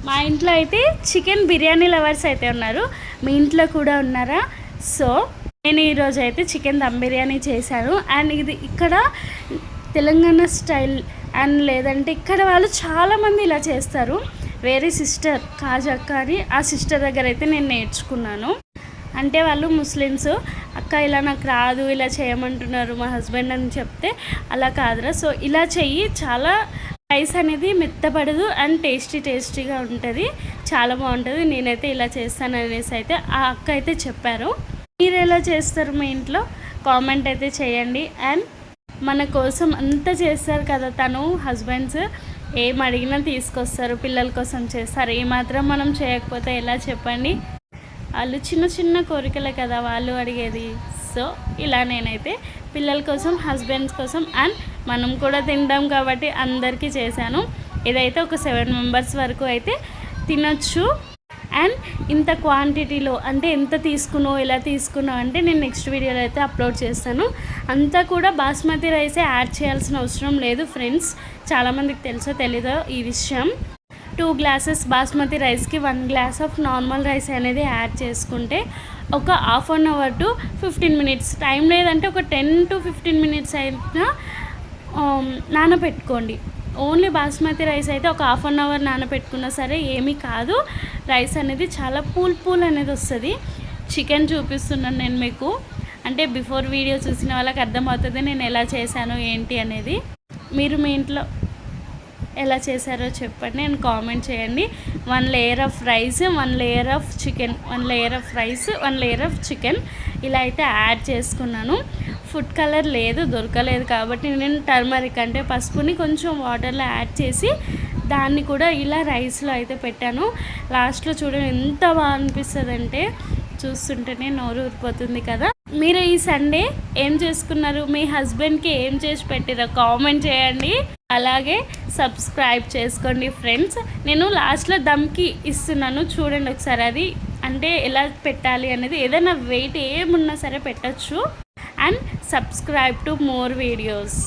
మా ఇంట్లో అయితే చికెన్ బిర్యానీ లవర్స్ అయితే ఉన్నారు. మీ ఇంట్లో కూడా ఉన్నారా? సో నేను ఈరోజు అయితే చికెన్ దమ్ బిర్యానీ చేశాను. అండ్ ఇది ఇక్కడ తెలంగాణ స్టైల్ అండ్ లేదంటే ఇక్కడ వాళ్ళు చాలామంది ఇలా చేస్తారు. వేరే సిస్టర్ కాజక్క అని ఆ సిస్టర్ దగ్గర అయితే నేను నేర్చుకున్నాను. అంటే వాళ్ళు ముస్లిమ్స్. అక్క ఇలా నాకు రాదు, ఇలా చేయమంటున్నారు మా హస్బెండ్ అని చెప్తే అలా కాదురా, సో ఇలా చెయ్యి, చాలా రైస్ అనేది మెత్తపడదు అండ్ టేస్టీగా ఉంటుంది, చాలా బాగుంటుంది, నేనైతే ఇలా చేస్తాను అనేసి అయితే ఆ అక్క అయితే చెప్పారు. మీరు ఎలా చేస్తారు మీ ఇంట్లో కామెంట్ అయితే చేయండి. అండ్ మన కోసం అంతా చేస్తారు కదా తను హస్బెండ్స్, ఏం అడిగినా తీసుకొస్తారు, పిల్లల కోసం చేస్తారు. ఏమాత్రం మనం చేయకపోతే ఎలా చెప్పండి? వాళ్ళు చిన్న కోరికలే కదా వాళ్ళు అడిగేది. సో ఇలా నేనైతే పిల్లల కోసం, హస్బెండ్స్ కోసం అండ్ మనం కూడా తింటాం కాబట్టి అందరికీ చేశాను. ఇదైతే ఒక 7 మెంబర్స్ వరకు అయితే తినొచ్చు. అండ్ ఇంత క్వాంటిటీలో అంటే ఎంత తీసుకున్నావు, ఎలా తీసుకున్నావు అంటే నేను నెక్స్ట్ వీడియోలో అయితే అప్లోడ్ చేస్తాను. అంతా కూడా బాస్మతి రైసే యాడ్ చేయాల్సిన అవసరం లేదు ఫ్రెండ్స్. చాలామందికి తెలుసో తెలీదో ఈ విషయం. 2 గ్లాసెస్ బాస్మతి రైస్కి 1 గ్లాస్ ఆఫ్ నార్మల్ రైస్ అనేది యాడ్ చేసుకుంటే ఒక half an hour to 15 minutes, time లేదంటే ఒక 10 to 15 మినిట్స్ అయినా నానబెట్టుకోండి. ఓన్లీ బాస్మతి రైస్ అయితే ఒక హాఫ్ అన్ అవర్ నానబెట్టుకున్నా సరే ఏమీ కాదు. రైస్ అనేది చాలా పూల్ అనేది వస్తుంది. చికెన్ చూపిస్తున్నాను నేను మీకు, అంటే బిఫోర్ వీడియో చూసిన వాళ్ళకి అర్థమవుతుంది నేను ఎలా చేశాను ఏంటి అనేది. మీరు మీ ఇంట్లో ఎలా చేశారో చెప్పండి, నేను కామెంట్ చేయండి. 1 layer of rice, 1 layer of chicken, 1 layer of rice, 1 layer of chicken ఇలా అయితే యాడ్ చేసుకున్నాను. ఫుడ్ కలర్ లేదు, దొరకలేదు కాబట్టి నేను టర్మరిక్ అంటే పసుపుని కొంచెం వాటర్లో యాడ్ చేసి దాన్ని కూడా ఇలా రైస్లో అయితే పెట్టాను. లాస్ట్లో చూడండి ఎంత బాగా అనిపిస్తుంది అంటే చూస్తుంటేనే నోరు ఊరిపోతుంది కదా. మీరు ఈ సండే ఏం చేసుకున్నారు, మీ హస్బెండ్కి ఏం చేసి పెట్టారో కామెంట్ చేయండి. అలాగే సబ్స్క్రైబ్ చేసుకోండి ఫ్రెండ్స్. నేను లాస్ట్లో దమ్కి ఇస్తున్నాను చూడండి ఒకసారి, అది అంటే ఎలా పెట్టాలి అనేది. ఏదైనా వెయిట్ ఏమున్నా సరే పెట్టచ్చు. And subscribe to more videos.